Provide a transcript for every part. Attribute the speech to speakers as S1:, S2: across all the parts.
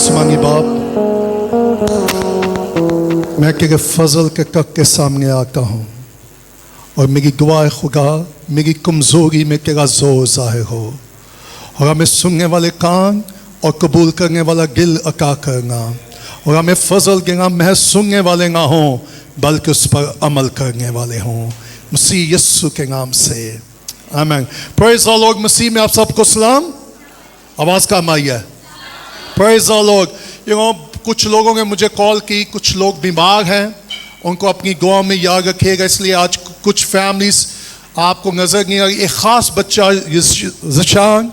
S1: आसमानी बाप, मैं तेरे फजल के कक के सामने आता हूँ और मेरी दुआ खुदा मेरी कमज़ोरी में तेरा जोर ज़ाहिर हो और हमें सुनने वाले कान और कबूल करने वाला दिल अता करना और हमें फजल देना महज सुनने वाले ना हों बल्कि उस पर अमल करने वाले हों, मसीह यीशु के नाम से आमीन। Praise the Lord. मसीह में आप सबको सलाम। आवाज़ काम आई है। Praise the Lord. कुछ लोगों ने मुझे कॉल की, कुछ लोग बीमार हैं, उनको अपनी दुआ में याद रखिएगा। इसलिए आज कुछ फैमिलीज आपको नज़र नहीं आ रही। एक ख़ास बच्चा ज़िशान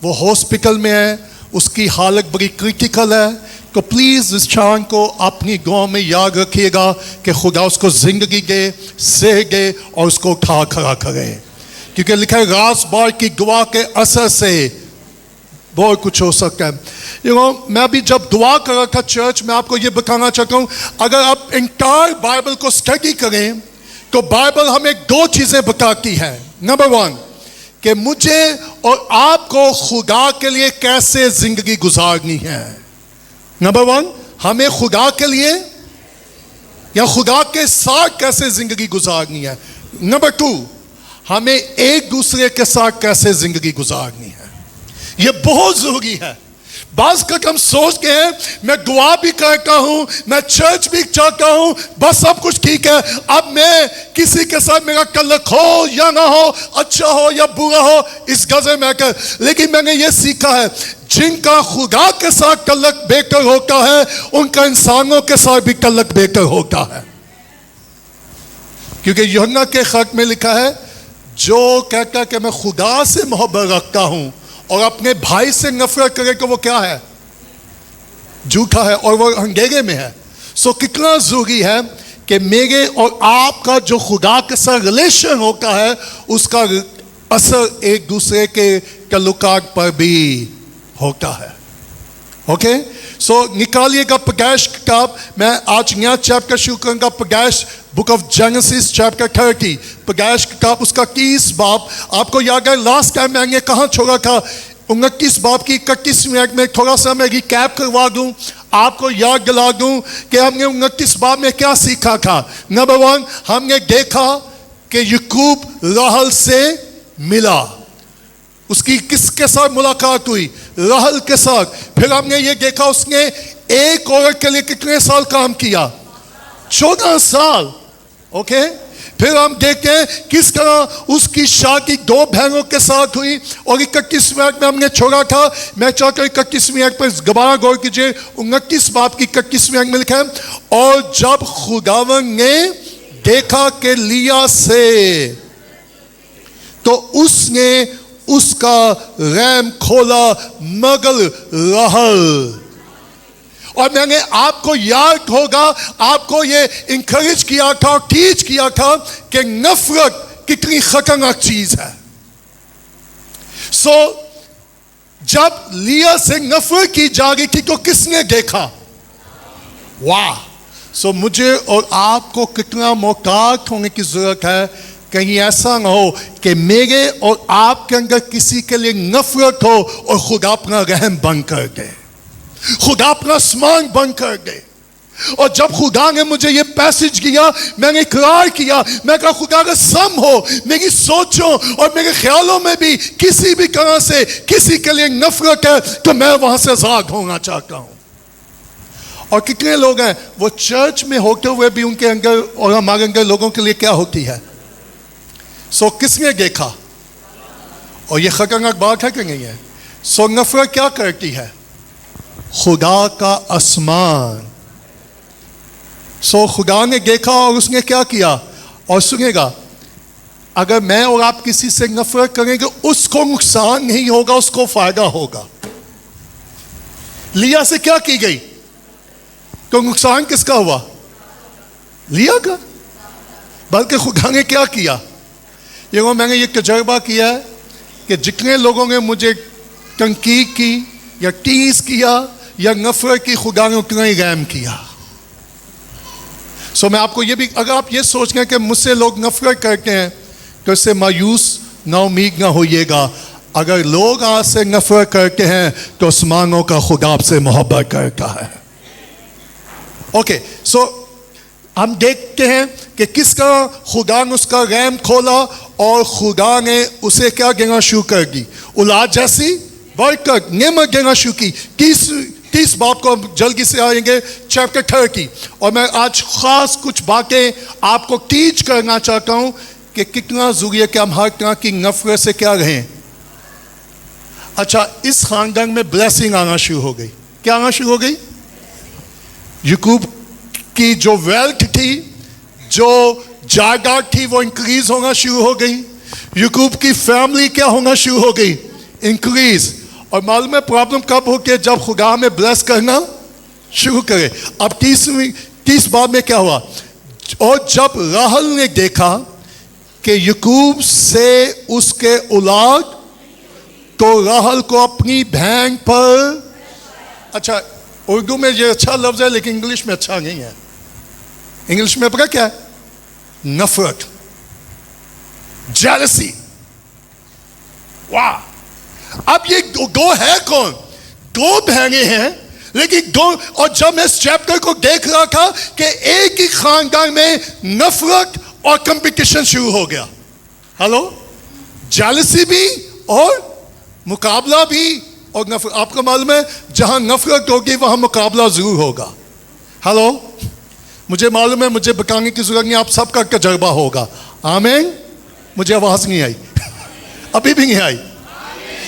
S1: वो हॉस्पिटल में है, उसकी हालत बड़ी क्रिटिकल है, तो प्लीज़ ज़िशान को अपनी दुआ में याद रखिएगा कि खुदा उसको ज़िंदगी दे, सेह दे और उसको उठा खड़ा करे, क्योंकि लिखा है रात बार की दुआ के असर से बहुत कुछ हो सकता है। मैं भी जब दुआ कर रहा था चर्च में, आपको ये बताना चाहता हूँ, अगर आप इंटायर बाइबल को स्टडी करें तो बाइबल हमें दो चीज़ें बताती है। नंबर वन, कि मुझे और आपको खुदा के लिए कैसे जिंदगी गुजारनी है। नंबर वन, हमें खुदा के लिए या खुदा के साथ कैसे जिंदगी गुजारनी है। नंबर टू, हमें एक दूसरे के साथ कैसे जिंदगी गुजारनी है। ये बहुत जरूरी है। बाज़ का हम सोचते हैं मैं दुआ भी करता हूं, मैं चर्च भी जाता हूं, बस सब कुछ ठीक है, अब मैं किसी के साथ मेरा तल्लुक हो या ना हो, अच्छा हो या बुरा हो, इस गज़े में कर। लेकिन मैंने ये सीखा है, जिनका खुदा के साथ तल्लुक बेहतर होता है उनका इंसानों के साथ भी तल्लुक बेहतर होता है, क्योंकि यूहन्ना के खत में लिखा है, जो कहता है कि मैं खुदा से मोहब्बत रखता हूं और अपने भाई से नफरत करे तो वो क्या है, झूठा है और वो अंधेरे में है। सो कितना जरूरी है कि मेरे और आपका जो खुदा के साथ रिलेशन होता है उसका असर एक दूसरे के तल्लुकात पर भी होता है। ओके, सो निकालिएगा पैदाइश किताब। मैं आज नया चैप्टर शुरू करूंगा, पैदाइश बुक ऑफ जेनेसिस चैप्टर 30, पैदाइश किताब उसका 30 बाब। आपको याद है लास्ट टाइम मैंने कहाँ छोड़ा था, 29 बाब की 31 मिनट में थोड़ा सा मैं रिकैप करवा दूं, आपको याद दिला दूं कि हमने 29 बाब में क्या सीखा था। नंबर वन, हमने देखा कि याकूब राहल से मिला, उसकी किसके साथ मुलाकात हुई, राहल के साथ। फिर हमने ये देखा उसने एक औरत के लिए कितने साल काम किया, 14 साल। ओके, फिर हम देखते हैं किस तरह उसकी शादी 2 बहनों के साथ हुई। और 31 मिनट में हमने छोड़ा था, मैं चाहता हूँ 31 मिनट पर दोबारा गौर कीजिए। 29 बाब की 31 मिनट में लिखा है, और जब खुदावन ने देखा कि लिया से, तो उसने उसका रैम खोला मगर रहल। और मैंने आपको याद होगा, आपको ये इंकरेज किया था, टीच किया था कि नफरत कितनी खतरनाक चीज है। सो जब लिया से नफरत की जा रही थी तो किसने देखा, वाह। सो मुझे और आपको कितना मोहतात होने की जरूरत है, कहीं ऐसा ना हो कि मेरे और आपके अंदर किसी के लिए नफरत हो और खुदा अपना रहम बंद कर दे, खुदा अपना स्मान बंद कर दे। और जब खुदा ने मुझे ये पैसेज किया, मैंने इकरार किया, मैं कहा खुदा का सम हो मेरी सोचों और मेरे ख्यालों में भी किसी भी तरह से किसी के लिए नफरत है तो मैं वहां से आजाद होना चाहता हूं। और कितने लोग हैं वो चर्च में होते हुए भी उनके अंदर और हमारे अंदर लोगों के लिए क्या होती है। सो किसने देखा, और ये खतरनाक बात है कि नहीं है। सो नफरत क्या करती है, खुदा का आसमान। सो खुदा ने देखा और उसने क्या किया। और सुनेगा, अगर मैं और आप किसी से नफरत करेंगे उसको नुकसान नहीं होगा, उसको फायदा होगा। लिया से क्या की गई, तो नुकसान किसका हुआ, लिया का। बल्कि खुदा ने क्या किया, मैंने ये तजर्बा किया है कि जितने लोगों ने मुझे तनकीद की या टीज किया या नफरत की, खुदा ने उतना ही रहम किया। सो मैं आपको ये भी, अगर आप ये सोच रहे हैं कि मुझसे लोग नफरत करते हैं तो इससे मायूस ना उम्मीद ना होइएगा। अगर लोग आपसे नफरत करते हैं तो आसमानों का खुदा आपसे मोहब्बत करता है। ओके, सो हम देखते हैं कि किस तरह खुदा ने उसका रैम खोला और खुदा ने उसे क्या देना शुरू कर दी, औलाद जैसी बरकत, नेमत देना शुरू की। 30 बात को जल्दी से आएंगे, चैप्टर 30। और मैं आज खास कुछ बातें आपको टीच करना चाहता हूं कि कितना जरूरी है कि हम हर तरह की नफरत से क्या रहें। अच्छा, इस खानदान में ब्लेसिंग आना शुरू हो गई। क्या आना शुरू हो गई? याकूब की जो वेल्थ थी, जो जायदाद थी, वो इंक्रीज होना शुरू हो गई। याकूब की फैमिली क्या होना शुरू हो गई? इंक्रीज। और मालूम है प्रॉब्लम कब होती है? जब खुदा में ब्लेस करना शुरू करे। अब 30 बार में क्या हुआ? और जब राहल ने देखा कि याकूब से उसके औलाद, तो राहल को अपनी बहन पर, अच्छा उर्दू में ये अच्छा लफ्ज है लेकिन इंग्लिश में अच्छा नहीं है। इंग्लिश में पता क्या है? नफरत, जेलसी। वाह! अब ये दो है कौन? दो बहनें हैं, लेकिन दो। और जब मैं इस चैप्टर को देख रहा था कि एक ही खानदान में नफरत और कंपटीशन शुरू हो गया। हेलो, जेलसी भी और मुकाबला भी और नफरत। आपको मालूम है जहां नफरत होगी वहां मुकाबला जरूर होगा। हेलो, मुझे मालूम है, मुझे बताने की जरूरत नहीं, आप सबका तजर्बा होगा। आमीन। मुझे आवाज नहीं आई अभी भी नहीं आई।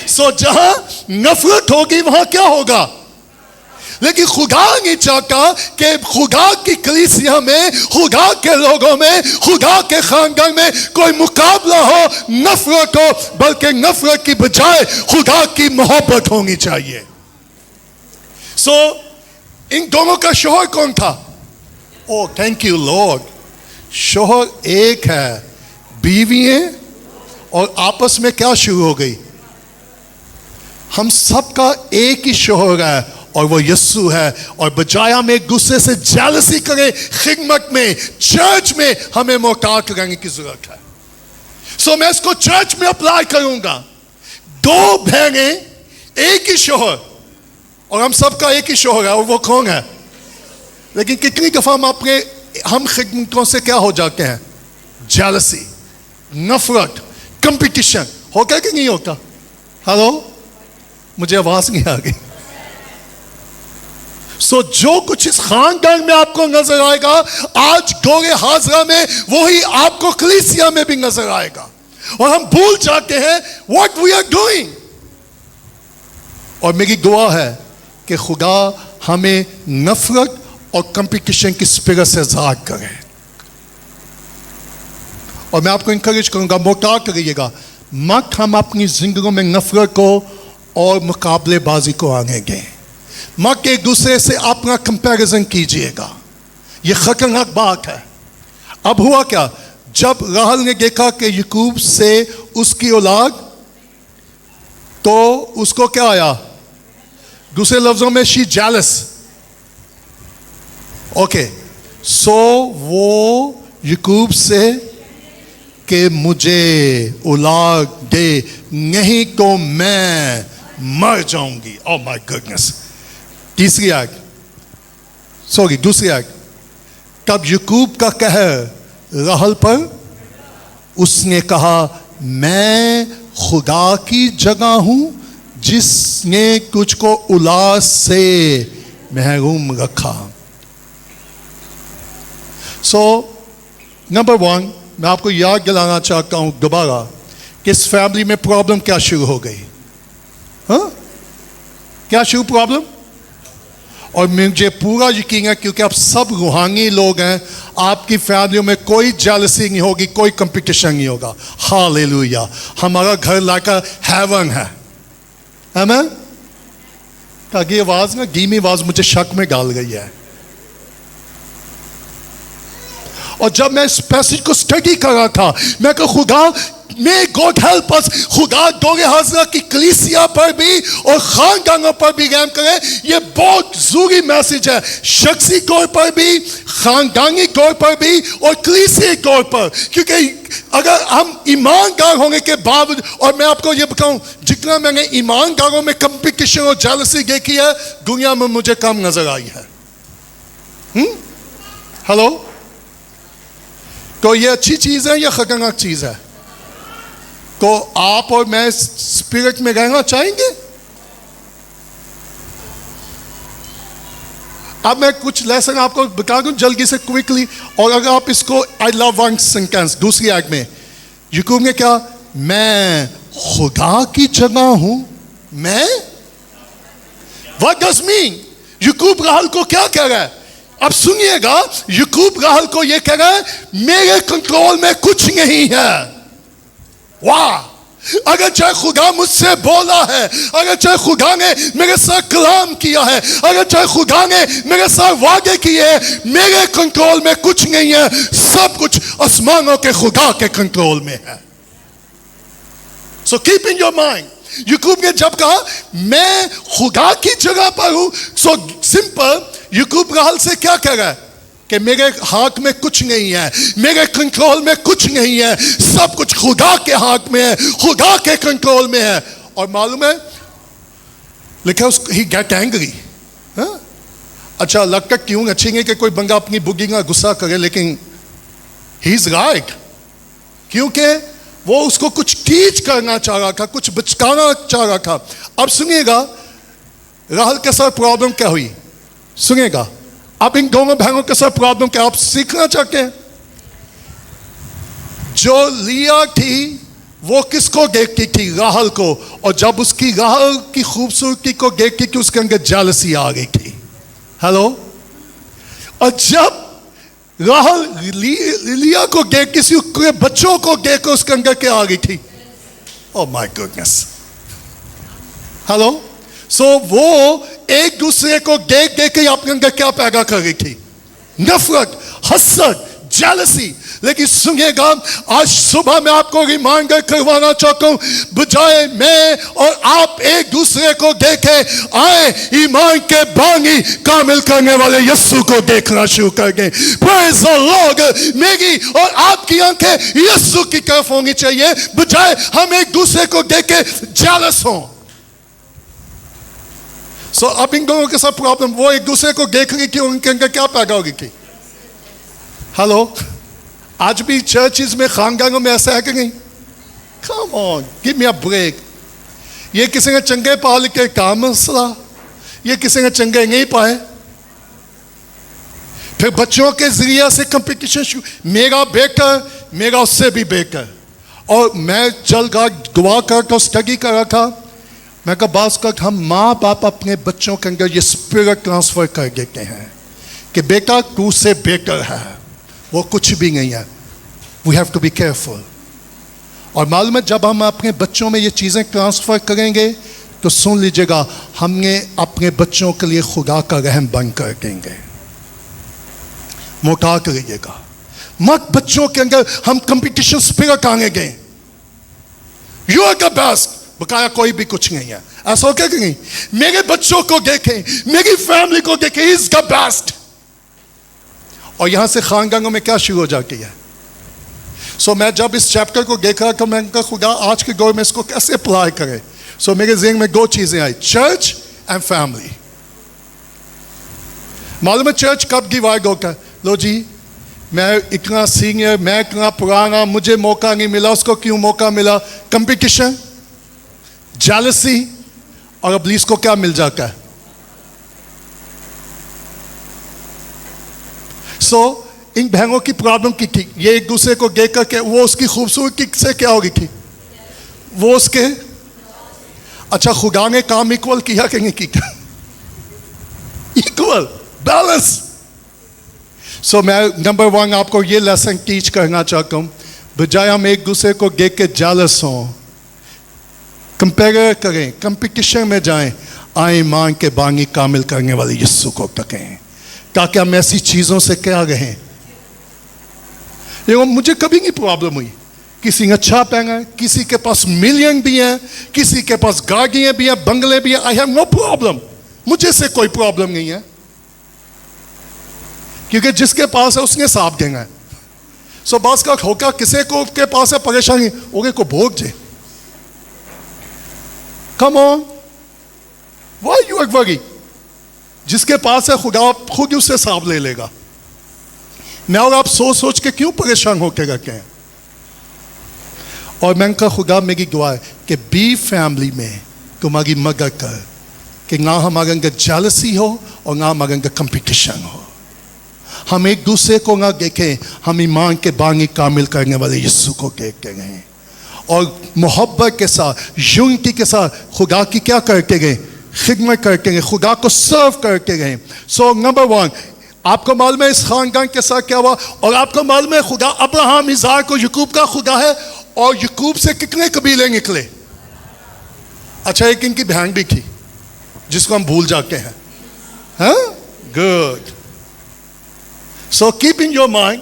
S1: सो जहां नफरत होगी वहां क्या होगा? लेकिन खुदा नहीं चाहता कि खुदा की कलीसिया में, खुदा के लोगों में, खुदा के खानदान में कोई मुकाबला हो, नफरत हो, बल्कि नफरत की बजाय खुदा की मोहब्बत होनी चाहिए। सो इन दोनों का शोहर कौन था? ओ थैंक यू लॉर्ड। शोहर एक है, बीवी है, और आपस में क्या शुरू हो गई? हम सबका एक ही शोहर है और वो यस्सु है। और बजाय हम एक दूसरे से जेलसी करें, खिदमत में, चर्च में हमें मोहतात करने की जरूरत है। सो मैं इसको चर्च में अप्लाई करूंगा। दो बहनें, एक ही शोहर, और हम सबका एक ही शोहर है, और वो कौन है? लेकिन कितनी दफा हम खिदमतों से क्या हो जाते हैं? जेलसी, नफरत, कंपटीशन। होता कि नहीं होता? हेलो, मुझे आवाज नहीं आ गई। सो जो कुछ इस खानदान में आपको नजर आएगा आज गोरे हाजरा में, वही आपको कलीसिया में भी नजर आएगा। और हम भूल जाते हैं व्हाट वी आर डूइंग। और मेरी दुआ है कि खुदा हमें नफरत और कंपटीशन की स्पिरिट से आजाद करे। और मैं आपको इंकरेज करूंगा, मोहतात करिएगा मत हम अपनी जिंदगी में नफरत को और मुकाबलेबाजी को आने दें। मत एक दूसरे से अपना कंपैरिजन कीजिएगा, यह खतरनाक बात है। अब हुआ क्या? जब राहल ने देखा कि याकूब से उसकी औलाद, तो उसको क्या आया? दूसरे लफ्जों में शी जेलस। ओके, सो वो याकूब से कि मुझे औलाद दे, नहीं तो मैं मर जाऊंगी। Oh my goodness. दूसरी आयत, तब याकूब का कहर राहल पर, उसने कहा मैं खुदा की जगह हूं जिसने तुझको औलाद से महरूम रखा। सो नंबर 1, मैं आपको याद दिलाना चाहता हूं दोबारा कि इस फैमिली में प्रॉब्लम क्या शुरू हो गई। हाँ, क्या शुरू प्रॉब्लम? और मुझे पूरा यकीन है क्योंकि आप सब रूहानी लोग हैं, आपकी फैमिलियों में कोई जेलसी नहीं होगी, कोई कंपटीशन नहीं होगा। हालेलुया। हमारा घर लाका हेवन है। आमीन। ताकि आवाज ना, धीमी आवाज मुझे शक में डाल गई है। और जब मैं इस पैसेज को स्टडी कर रहा था, मैं कहा खुदा May God help us. खुदा दौरे हाज़िरा की कलीसिया पर भी और खानदानों पर भी रहम करे। ये बहुत ज़रूरी मैसेज है, शख्सी तौर पर भी, खानदानी तौर पर भी और कलीसिया तौर पर। क्योंकि अगर हम ईमानदार होने के बावजूद, और मैं आपको ये बताऊं, जितना मैंने ईमानदारों में कंपटीशन और जेलसी देखी है, दुनिया में मुझे कम नजर आई है। हेलो, तो ये अच्छी चीज है या खतरनाक चीज है? तो आप और मैं स्पिरिट में रहना चाहेंगे? अब मैं कुछ लेसन आपको बता दूं जल्दी से क्विकली, और अगर आप इसको, आई लव वन सेंटेंस दूसरी आयत में याकूब ने क्या, मैं खुदा की जगह हूं। मैं, व्हाट डज मीन? याकूब राहल को क्या कह रहा है? अब सुनिएगा, याकूब राहल को यह कह रहा है, मेरे कंट्रोल में कुछ नहीं है। वाह! अगर चाहे खुदा मुझसे बोला है, अगर चाहे खुदा ने मेरे साथ कलाम किया है, अगर चाहे खुदा ने मेरे साथ वादे किए हैं, मेरे कंट्रोल में कुछ नहीं है। सब कुछ आसमानों के खुदा के कंट्रोल में है। So keep in your mind, Yakub ने जब कहा मैं खुदा की जगह पर हूं, सो सिंपल, याकूब राहल से क्या कह रहा है कि मेरे हाथ में कुछ नहीं है, मेरे कंट्रोल में कुछ नहीं है, सब कुछ खुदा के हाथ में है, खुदा के कंट्रोल में है। और मालूम है लिखा, ही गेट एंग्री। अच्छा, लगता क्यों अच्छी नहीं कि कोई बंदा अपनी बुगी का गुस्सा करे, लेकिन ही इज राइट, क्योंकि वो उसको कुछ टीच करना चाह रहा था, कुछ बचकाना चाह रहा था। अब सुनिएगा राहल के साथ प्रॉब्लम क्या हुई, सुनिएगा। अब इन दोनों बहनों के साथ प्रॉब्लम क्या, आप सीखना चाहते हैं? जो लिया थी वो किसको देखती थी? राहल को। और जब उसकी राहल की खूबसूरती को देखती थी, उसके अंदर जेलसी आ गई थी। हेलो, और जब राहल लिया को देख, किसी के बच्चों को देख, उसके अंदर क्या आ गई थी? Oh my goodness. हेलो, सो वो एक दूसरे को देख देख के अपने अंदर क्या पैदा कर रही थी? नफरत, हसद, जेलसी। लेकिन सुनिएगा, आज सुबह मैं आपको रिमाइंडर करवाना चाहता हूं, बजाय मैं और आप एक दूसरे को देखे, आए ईमान के बानी कामिल करने वाले यीशु को देखना शुरू कर गए। Praise the Lord. मेरी और आपकी आंखें यीशु की तरफ होनी चाहिए, बजाय हम एक दूसरे को देखे जेलस हों। सो अब इन दोनों के साथ प्रॉब्लम, वो एक दूसरे को देख रही थी, उनके अंदर क्या पैदा हो गई थी? हेलो, आज भी चर्चिज में, खानदानों में ऐसा है कि नहीं? Come on, give me a break. ये किसी ने चंगे पा लिखे, क्या मसला? ये किसी ने चंगे नहीं पाए। फिर बच्चों के जरिए से कंपटीशन शुरू, मेरा बेहतर, मेरा उससे भी बेहतर। और मैं चल का दुआ कर स्टडी कर रहा था, मैं कहा बात कर, हम माँ बाप अपने बच्चों के अंदर ये स्पिरिट ट्रांसफर कर देते हैं कि बेटा तू से बेटर है, वो कुछ भी नहीं है। We have to be careful. और मालूम है, जब हम अपने बच्चों में ये चीज़ें ट्रांसफर करेंगे, तो सुन लीजिएगा, हमने अपने बच्चों के लिए खुदा का रहम बंद कर देंगे। मोटा करिएगा मत, बच्चों के अंदर हम कंपटीशन स्पिरिट आनेंगे। यू आर द बेस्ट, बकाया कोई भी कुछ नहीं है। ऐसा हो क्या कि नहीं? मेरे बच्चों को देखें, मेरी फैमिली को देखें, इज द बेस्ट। और यहां से खानदानों में क्या शुरू हो जाती है? सो मैं जब इस चैप्टर को देख रहा था, मैं कहा खुदा आज के दौर में इसको कैसे अप्लाई करें। सो मेरे ज़हन में दो चीजें आई, चर्च एंड फैमिली। मालूम है चर्च कब डिवाइड होता है? लो जी, मैं इतना सीनियर, मैं इतना पुराना, मुझे मौका नहीं मिला, उसको क्यों मौका मिला? कंपटीशन, जेलसी, और इब्लीस को क्या मिल जाता है? सो इन बहनों की प्रॉब्लम की थी, ये एक दूसरे को देख करके, वो उसकी खूबसूरती से क्या हो गई थी? वो उसके, अच्छा खुदा ने काम इक्वल किया कि नहीं किया? Equal, balance. सो मैं नंबर वन आपको ये लेसन टीच करना चाहता हूं, बजाय हम एक दूसरे को देख के जेलस हों, कंपेयर करें, कंपटीशन में जाएं, आए ईमान के बानी कामिल करने वाले यीशु को तकें, ताकि हम ऐसी चीज़ों से क्या रहें। देखो मुझे कभी नहीं प्रॉब्लम हुई किसी ने अच्छा पहना है, किसी के पास मिलियन भी हैं, किसी के पास गाड़ियां भी हैं, बंगले भी हैं। आई हैव नो प्रॉब्लम, मुझे से कोई प्रॉब्लम नहीं है, क्योंकि जिसके पास है उसने साफ देना है। सो बास का होगा किसी को के पास है परेशानी, ओके को भोग जे। Come on, why you are worry? जिसके पास है खुदा खुद उससे साफ ले लेगा। मैं और आप सोच सोच के क्यों परेशान होकर रखे हैं? और मैं कहा खुदा मेरी दुआ है कि बी फैमिली में तुम्हारी मदद कर कि ना हमारे अंदर जेलसी हो और ना हमारे अंदर कंपटीशन हो। हम एक दूसरे को ना देखें, हम ईमान के बानी कामिल करने वाले यीशु को देखते रहें और मोहब्बत के साथ, यूनिटी के साथ खुदा की क्या करते गए? खिदमत करते गए, खुदा को सर्व करते गए। सो नंबर 1, आपको मालूम है इस खानदान के साथ क्या हुआ? और आपको मालूम है खुदा अब्राहम, इज़हाक और याकूब का खुदा है। और याकूब से कितने कबीले निकले? अच्छा, एक इनकी बहन भी थी जिसको हम भूल जाते हैं। हाँ, good. So keep in your mind.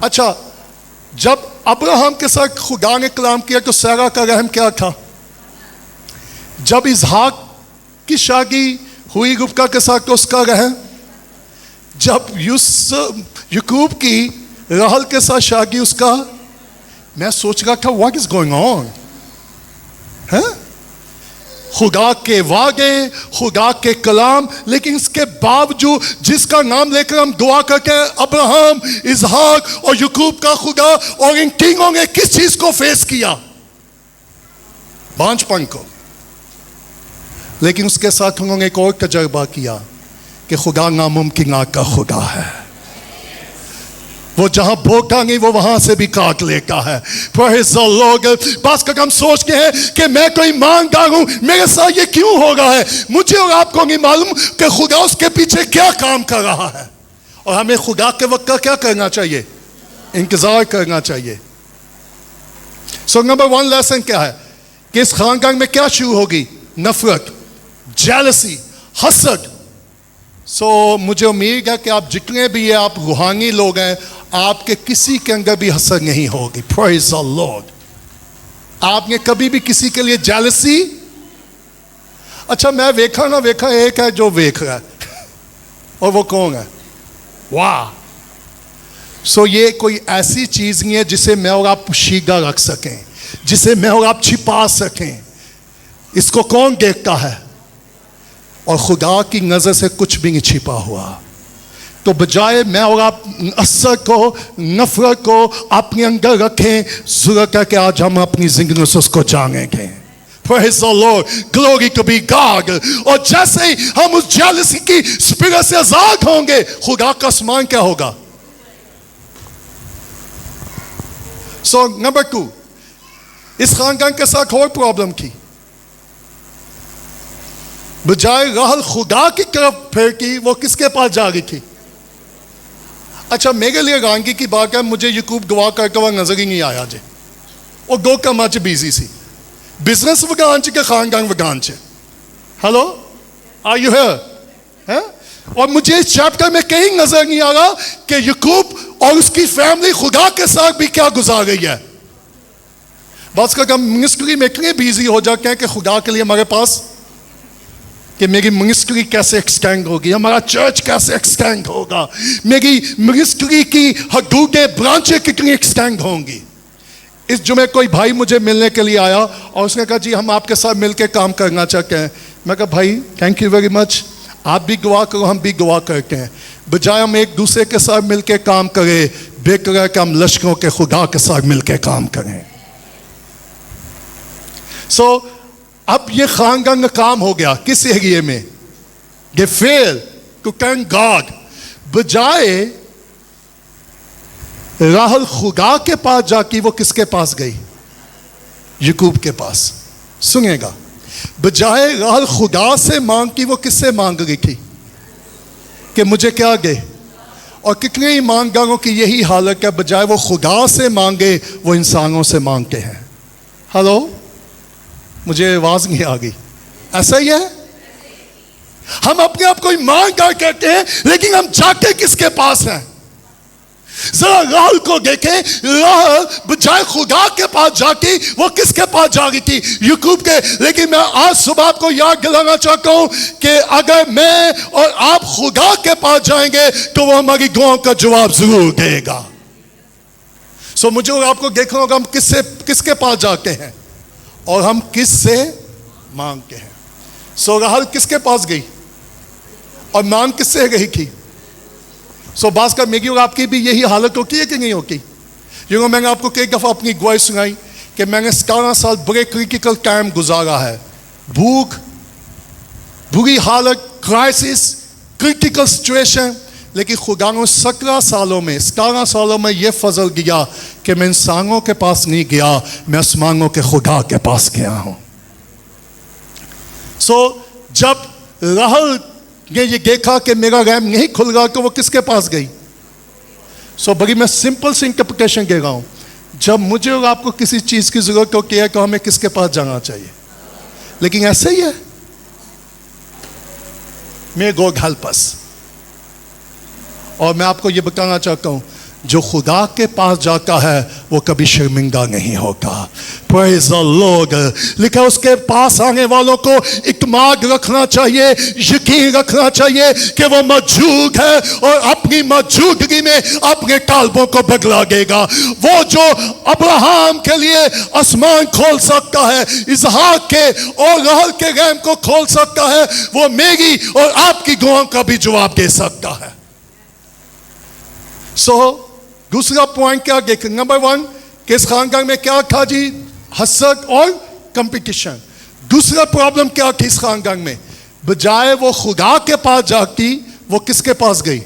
S1: अच्छा, जब अब्राहम के साथ खुदा ने कलाम किया तो सारा का रहम क्या था? जब इज़हाक की शादी हुई रिबका के साथ तो उसका रहम। जब याकूब की राहल के साथ शादी उसका। मैं सोच रहा था व्हाट इज गोइंग ऑन? है खुदा के वादे, खुदा के कलाम, लेकिन इसके बावजूद जिसका नाम लेकर हम दुआ करते हैं, अब्राहम, इज़हाक और याकूब का खुदा, और इन तीनों ने किस चीज को फेस किया? बांझपन को। लेकिन उसके साथ उन्होंने एक और तजर्बा किया कि खुदा नामुमकिन का खुदा है। वो जहां भोगता नहीं वो वहां से भी काट लेता है। Praise the Lord. बस का हम सोचते हैं कि मैं कोई ईमानदार हूं, मेरे साथ ये क्यों हो रहा है? मुझे और आपको नहीं मालूम कि खुदा उसके पीछे क्या काम कर रहा है। और हमें खुदा के वक्त का क्या करना चाहिए? इंतजार करना चाहिए। सो नंबर 1 लेसन क्या है कि इस खानदान में क्या शुरू होगी? नफरत, जेलसी, हसद। सो मुझे उम्मीद है कि आप जितने भी है, आप रूहानी लोग हैं, आपके किसी के अंदर भी हसद नहीं होगी। Praise the Lord. आपने कभी भी किसी के लिए जेलसी? अच्छा, मैं वेखा ना वेखा, एक है जो वेख रहा है और वो कौन है? वाह। सो ये कोई ऐसी चीज नहीं है जिसे मैं और आप पोशीदा रख सकें, जिसे मैं और आप छिपा सकें। इसको कौन देखता है? और खुदा की नजर से कुछ भी नहीं छिपा हुआ। तो बजाय मैं और आप असर को, नफरत को अपने अंदर रखें, जरूरत है कि आज हम अपनी जिंदगी से उसको जानेंगे। Praise the Lord, glory to be God। और जैसे ही हम उस जेलसी की स्पिरिट से आजाद होंगे, खुदा का आसमान क्या होगा? सो नंबर 2, इस खानदान के साथ और प्रॉब्लम थी। बजाय राहल खुदा की तरफ फेंकी, वो किसके पास जा रही थी? अच्छा, मेरे लिए गांगी की बात है, मुझे याकूब गवाह करके वह नजर ही नहीं आया जे। और दो कमा च बिजी सी, बिजनेस वगान च के खानदान वगान च। Hello, are you here? और मुझे इस चैप्टर में कहीं नजर नहीं आ रहा कि याकूब और उसकी फैमिली खुदा के साथ भी क्या गुजार रही है। बस का हम मिनिस्ट्री में इतने बिजी हो जाते हैं कि खुदा के लिए हमारे पास कि मेरी मिनिस्ट्री कैसे एक्सटेंड होगी, हमारा चर्च कैसे एक्सटेंड होगा, मेरी मिनिस्ट्री की हदूदें, ब्रांचें कितनी एक्सटेंड होंगी। इस जुमे कोई भाई मुझे मिलने के लिए आया और उसने कहा जी हम आपके साथ मिलकर काम करना चाहते हैं। मैं कहा भाई थैंक यू वेरी मच, आप भी गवाह करो, हम भी गवाह करते हैं। बजाय हम एक दूसरे के साथ मिलकर काम करें, बेहतर है कि हम लश्करों के खुदा के साथ मिलकर काम करें। सो अब ये खानदान का काम हो गया किस एरिए में? दे फेल टू थैंक गॉड। बजाय राहल खुदा के पास जाके वो किसके पास गई? याकूब के पास। सुनेगा, बजाय राहल खुदा से मांग की वो किससे मांग रही थी कि मुझे क्या दे? और कितने ईमानदारों की यही हालत है, बजाय वो खुदा से मांगे वो इंसानों से मांगते हैं। हेलो, मुझे आवाज नहीं आ गई। ऐसा ही है, हम अपने आप को ईमानदार कहते हैं लेकिन हम जाते किसके पास हैं? जरा राहुल को देखें, राहुल बजाय खुदा के पास जाके वो किसके पास जा रही थी? याकूब के। लेकिन मैं आज सुबह आपको याद दिलाना चाहता हूं कि अगर मैं और आप खुदा के पास जाएंगे तो वो हमारी दुआओं का जवाब जरूर देगा। सो मुझे और आपको देखना होगा हम किसके पास जाते हैं और हम किससे मांगते हैं। सो राहुल किसके पास गई और मांग किससे रही थी? सो बास का मेरी और आपकी भी यही हालत होती है कि नहीं होती? क्योंकि मैंने आपको कई दफ़ा अपनी गवाही सुनाई कि मैंने 17 साल बड़े क्रिटिकल टाइम गुजारा है, भूख, बुरी हालत, क्राइसिस, क्रिटिकल सिचुएशन। लेकिन खुदा ने 17 सालों में यह फजल दिया कि मैं इंसानों के पास नहीं गया, मैं आसमानों के खुदा के पास गया हूं। सो जब राहुल ने ये देखा कि मेरा रैम नहीं खुल रहा तो वो किसके पास गई? सो बड़ी मैं सिंपल सी इंटरप्रिटेशन दे रहा हूं। जब मुझे और आपको किसी चीज की जरूरत होती है तो हमें किसके पास जाना चाहिए? लेकिन ऐसे ही है, मे गॉड हेल्प अस। और मैं आपको ये बताना चाहता हूं, जो खुदा के पास जाता है वो कभी शर्मिंदा नहीं होता। Praise the Lord. लिखा उसके पास आने वालों को इत्मीनान रखना चाहिए, यकीन रखना चाहिए कि वो मौजूद है और अपनी मौजूदगी में अपने तालबों को बदला देगा। वो जो अब्राहम के लिए आसमान खोल सकता है, इसहाक के और राहुल के रैम को खोल सकता है, वो मेरी और आपकी दुआओं का भी जवाब दे सकता है। दूसरा पॉइंट क्या देखें? नंबर 1 कि इस खानदान में क्या था जी? हसद और कंपटीशन। दूसरा प्रॉब्लम क्या थी इस खानदान में? बजाय वो खुदा के पास जाती, वो किसके पास गई?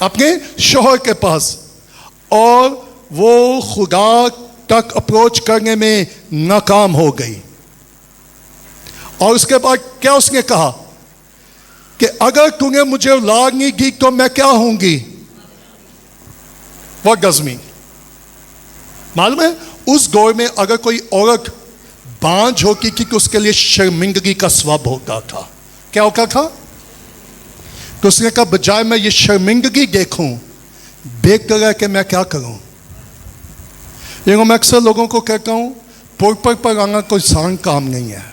S1: अपने शोहर के पास। और वो खुदा तक अप्रोच करने में नाकाम हो गई। और उसके बाद क्या उसने कहा कि अगर तूने मुझे औलाद नहीं दी तो मैं क्या होंगी? What does mean? मालूम है उस दौर में अगर कोई औरत बांझ होती थी तो उसके लिए शर्मिंदगी का सबब होता था। क्या होता था? तो उसने कहा बजाय मैं ये शर्मिंदगी देखूं, बेहतर है कि मैं क्या करूं। ये मैं अक्सर लोगों को कहता हूं, पुरपर पर आना कोई आसान काम नहीं है।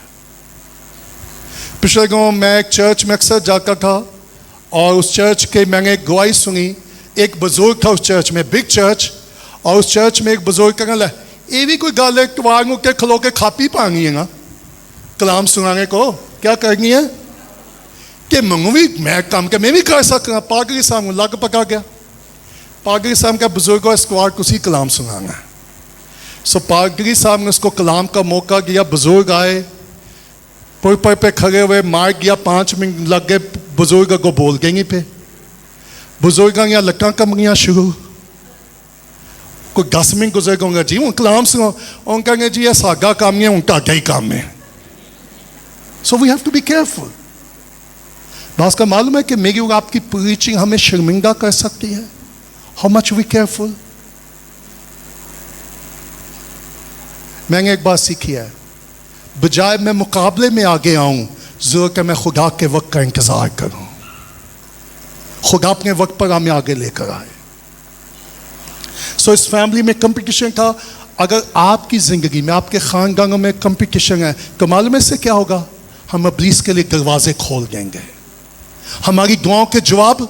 S1: पिछले दिनों मैं एक चर्च में अक्सर जाता था और उस चर्च के मैंने एक गवाही सुनी। एक बुजुर्ग था उस चर्च में, बिग चर्च, और उस चर्च में एक बुजुर्ग कहने ये भी कोई गल है वांगू के खलो के खापी पानी है ना कलाम सुनाने को, क्या करनी है कि मंगू भी मैं काम के मैं भी कर सकता। पागरी साहब लग पका गया। पागरी साहब का बुजुर्ग को स्क्वाड उसी कलाम सुनाना है। सो पागरी साहब ने उसको कलाम का मौका दिया। बुजुर्ग आए, पुरपर पे खड़े हुए, मार गया, 5 मिनट लग गए बुजुर्ग को बोल गई पे। बुजुर्ग यहाँ लट्टा कमरियाँ शुरू, कोई 10 मिनट गुजर गऊंगा जी उन कलाम सुनो, उन कहेंगे जी ये सागा काम नहीं है, उनका ही काम है। So we have to be careful. बात का मालूम है कि मेरी और आपकी प्रीचिंग हमें शर्मिंदा कर सकती है। How much we careful. मैंने एक बात सीखी है, बजाय मैं मुकाबले में आगे आऊं, जरूरत है मैं खुदा के वक्त का इंतजार करूं। खुदा अपने वक्त पर हमें आगे लेकर आए। सो इस फैमिली में कंपटीशन था। अगर आपकी जिंदगी में, आपके खानदानों में कंपटीशन है तो मालूम है इससे क्या होगा? हम इब्लीस के लिए दरवाजे खोल देंगे, हमारी दुआओं के जवाब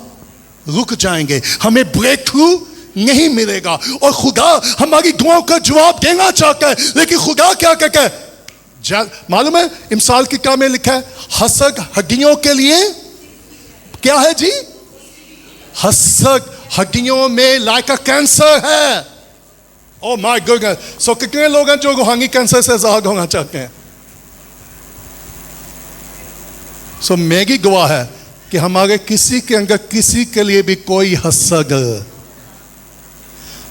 S1: रुक जाएंगे, हमें ब्रेक थ्रू नहीं मिलेगा। और खुदा हमारी दुआओं का जवाब देना चाहता है, लेकिन खुदा क्या कहता है? मालूम है इमसाल की क्या में लिखा है? हसद हड्डियों के लिए क्या है जी? हसद हड्डियों में लाइक कैंसर है। Oh my God. सो कितने लोग हैं जो रूहानी कैंसर से आजाद होना चाहते हैं? सो मेरी गवाह है कि हमारे किसी के अंदर किसी के लिए भी कोई हसद।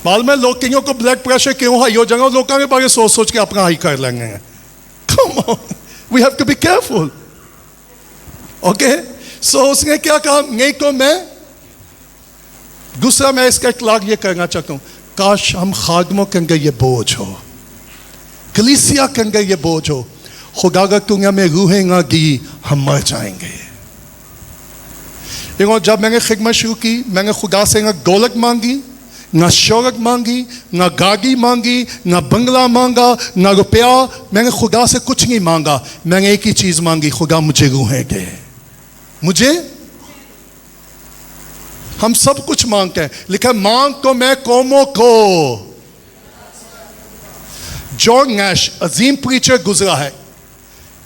S1: मालूम है लोग कईयों को ब्लड प्रेशर क्यों हाई हो जाएगा, लोगों के बारे सोच सोच के अपना हाई कर लेंगे। Come on, we have to be careful. Okay? So उसने क्या कहा? नहीं तो मैं दूसरा मैं इसका इतलाक ये करना चाहता हूँ, काश हम खादमों के अंदर ये बोझ हो, कलीसिया के अंदर ये बोझ हो, खुदा अगर तूने हमें रूहें ना दी हम मर जाएंगे। देखो जब मैंने खिदमत शुरू की, मैंने खुदा से ना दौलत मांगी, ना शोहरत मांगी, ना गाड़ी मांगी, ना बंगला मांगा, ना रुपया। मैंने खुदा से कुछ नहीं मांगा। मैंने एक ही चीज मांगी, खुदा मुझे रूहें दे। मुझे, हम सब कुछ मांगते हैं, लिखा मांग तो मैं कौमों को। जॉन नैश अजीम प्रीचर गुजरा है।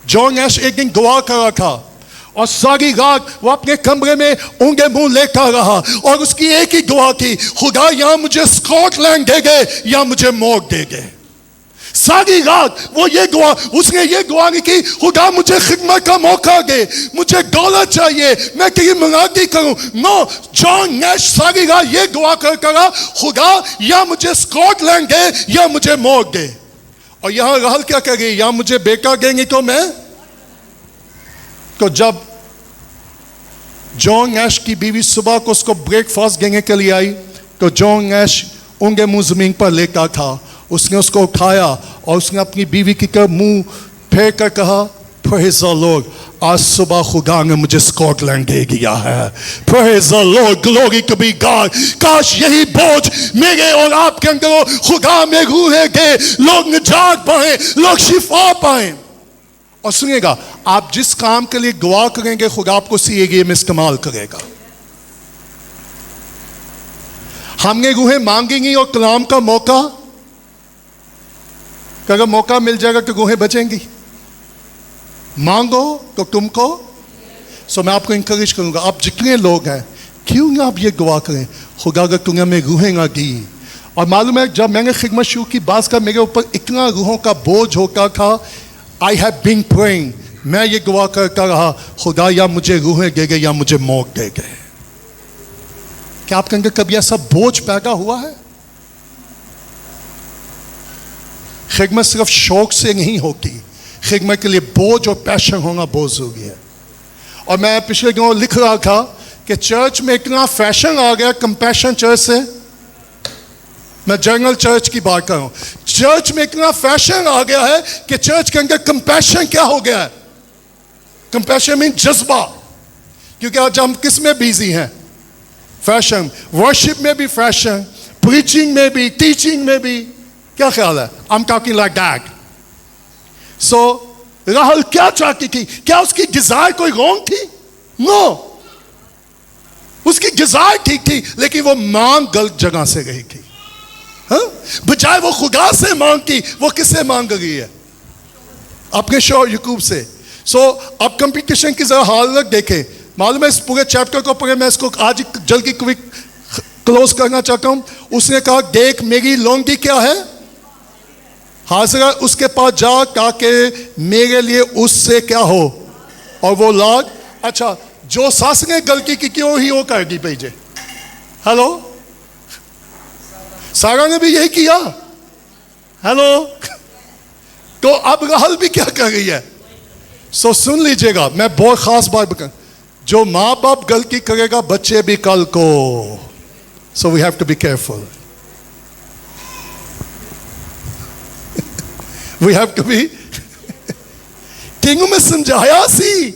S1: जॉन नैश एक दिन दुआ कर रहा था और सारी रात वो अपने कमरे में ऊंगे मुंह लेकर रहा और उसकी एक ही दुआ थी, खुदा या मुझे स्कॉटलैंड देगे या मुझे मौत देगे। सारी रात वो ये दुआ, उसने ये दुआ नहीं की खुदा मुझे खिदमत का मौका दे, मुझे दौलत चाहिए, मैं तेरी मुनादी करूं। नो, जॉन नैश सारी रात ये दुआ कर करा, खुदा या मुझे स्कॉटलैंड दे या मुझे मौत दे। और यहां रहल क्या करेगी, या मुझे बेटा देंगे तो मैं। तो जब जॉन नैश की बीवी सुबह को उसको ब्रेकफास्ट देने के लिए आई, तो जॉन नैश ऊंगे मुंह जमीन पर लेटा था। उसने उसको उठाया और उसने अपनी बीवी की तरफ मुंह फेर कर कहा, प्रेज़ द लॉर्ड, आज सुबह खुदा ने मुझे स्कॉटलैंड दे दिया है। Praise the Lord, glory to be God. काश यही बोझ मेरे और आपके अंदर हो, खुदा में रूहें दे, लोग निजात पाए, लोग शिफा पाए। और सुनिएगा, आप जिस काम के लिए दुआ करेंगे खुदा आपको सी गेम इस्तेमाल करेगा। हमने रूहें मांगेंगी और कलाम का मौका, अगर मौका मिल जाएगा तो रूहें बचेंगी। मांगो तो तुमको। सो मैं आपको इंकरेज करूंगा, आप जितने लोग हैं क्यों ना आप ये दुआ करें, खुदा अगर तुम्हें में रूहें ना दी। और मालूम है जब मैंने खिदमत शुरू की, बास का मेरे ऊपर इतना रूहों का बोझ होता था। आई हैव बीन प्रेइंग, मैं ये दुआ करता रहा, खुदा या मुझे रूहें दे गए या मुझे मौत दे गए। क्या आपके अंदर कभी ऐसा बोझ पैदा हुआ है? खिदमत सिर्फ शौक से नहीं होती, खिदमत के लिए बोझ और पैशन होना बहुत जरूरी है। और मैं पिछले दिनों लिख रहा था कि चर्च में इतना फैशन आ गया कंपैशन चर्च से, मैं जनरल चर्च की बात कर रहा हूं। चर्च में इतना फैशन आ गया है कि चर्च के अंदर कंपैशन क्या हो गया है? कंपैशन मीन जज्बा। क्योंकि आज हम किस में बिजी हैं? फैशन। वर्शिप में भी फैशन, प्रीचिंग में भी, टीचिंग में भी। क्या ख्याल है? I'm talking like that. So Rahul क्या चाहती थी? क्या उसकी डिजायर कोई रॉन्ग थी? नो, उसकी डिजायर ठीक थी, लेकिन वो मांग गलत जगह से गई थी। बजाय वो खुदा से मांगती, वो किससे मांग रही है? अपने शौहर याकूब से। सो अब कंपटीशन की जरा हालत देखें। मालूम है इस पूरे चैप्टर को पढ़े, मैं इसको आज जल्दी क्विक क्लोज करना चाहता हूं। उसने कहा, देख मेरी लौंडी क्या है, हाजिरा उसके पास जा ताकि मेरे लिए उससे क्या हो, और वो लाग। अच्छा, जो सास ने गलती की क्यों ही वो कर दी भेजे। हेलो, सारा ने भी यही किया। हेलो, तो अब राहल भी क्या कर रही है? सो सुन लीजिएगा, मैं बहुत खास बात बता, जो माँ बाप गलती करेगा बच्चे भी कल को। So we have to be careful, we have to be. किंग में समझाया सी,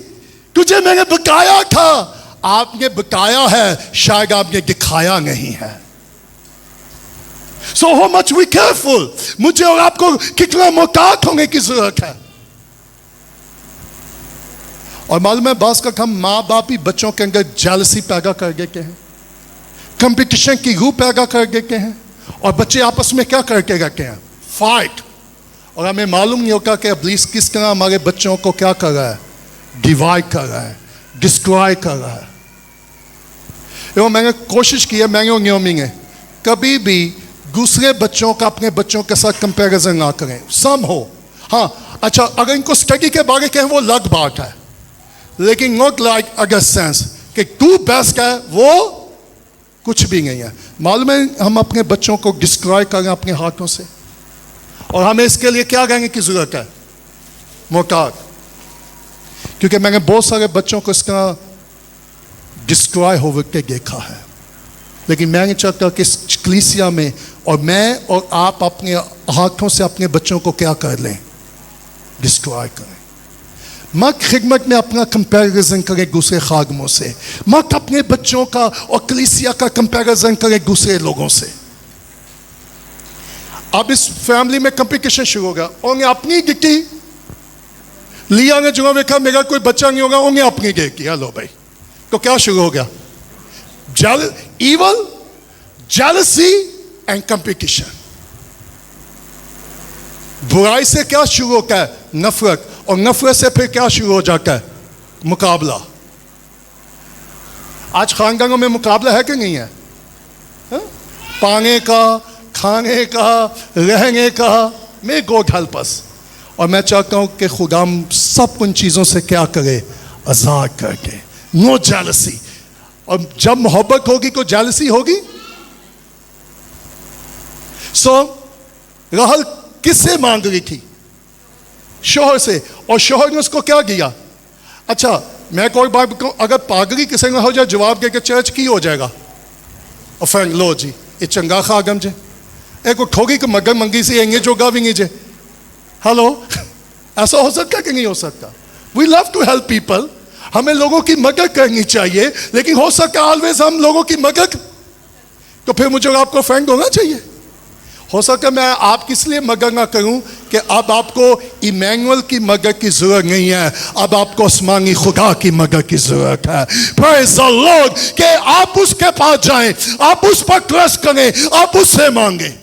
S1: तुझे मैंने बकाया था, आपने बकाया है, शायद आपने दिखाया नहीं है। So how much we careful, मुझे और आपको कितना मोहतात होने की जरूरत है। और मालूम है बास का हम माँ बाप ही बच्चों के अंदर जेलसी पैदा कर देते हैं, कंपटीशन की रूह पैदा कर देते हैं, और बच्चे आपस में क्या करके रहते हैं? फाइट। और हमें मालूम नहीं होता कि इब्लीस किस तरह हमारे बच्चों को क्या कर रहा है? डिवाइड कर रहा है, डिस्ट्रॉय कर रहा है। एवं मैंने कोशिश की है, मैंने नियमी है, कभी भी दूसरे बच्चों का अपने बच्चों के साथ कंपैरिजन ना करें। सम हो, हाँ अच्छा, अगर इनको स्टडी के बारे कहें वो अलग बात है, लेकिन नॉट लाइक अगर सेंस कि तू बेस्ट है, वो कुछ भी नहीं है। मालूम है हम अपने बच्चों को डिस्ट्रॉय करें अपने हाथों से, और हमें इसके लिए क्या कहने की जरूरत है? मोहतात। क्योंकि मैंने बहुत सारे बच्चों को इसका डिस्ट्रॉय होकर देखा है। लेकिन मैं नहीं चाहता कि इस कलीसिया में और मैं और आप अपने हाथों से अपने बच्चों को क्या कर लें? डिस्ट्रॉय करें। मत खिदमत में अपना कंपैरिजन करे दूसरे खादमों से, मत अपने बच्चों का और कलीसिया का कंपैरिजन करे दूसरे लोगों से। अब इस फैमिली में कंपटीशन शुरू होगा, उन्हें अपनी गिट्टी लिया ने जो देखा मेरा कोई बच्चा नहीं होगा, उन्हें अपनी गे किया। लो भाई, तो क्या शुरू हो गया? evil, jealousy and competition। बुराई से क्या शुरू होता है? नफरत, और नफरत से फिर क्या शुरू हो जाता है? मुकाबला। आज खानदानों में मुकाबला है कि नहीं है? पाने का, खाने का, रहने का। May God help us. और मैं चाहता हूं कि खुदा सब उन चीजों से क्या करे? आजाद करके। No jealousy. और जब मोहब्बत होगी तो जेलसी होगी। राहल किससे मांग रही थी? शोहर से। और शोहर ने उसको क्या दिया? अच्छा, मैं कोई बात कहूं, अगर पागरी किसी ने हो जाए जवाब देकर चर्च की हो जाएगा। और फ्रेंड लो जी, ये चंगा खागम जे एक ठोगी के मगर मंगी से एंगे जो गावेंगे जे। हेलो, ऐसा हो सकता कि नहीं हो सकता? We love to help people, हमें लोगों की मदद करनी चाहिए, लेकिन हो सकता है ऑलवेज हम लोगों की मदद, तो फिर मुझे आपको फ्रेंड होना चाहिए। हो सकता है मैं आपकी इसलिए मदद ना करूं कि अब आपको इमैनुअल की मदद की जरूरत नहीं है, अब आपको आसमानी खुदा की मदद की जरूरत है। Praise the Lord. कि आप उसके पास जाएं, आप उस पर ट्रस्ट करें, आप उससे मांगे।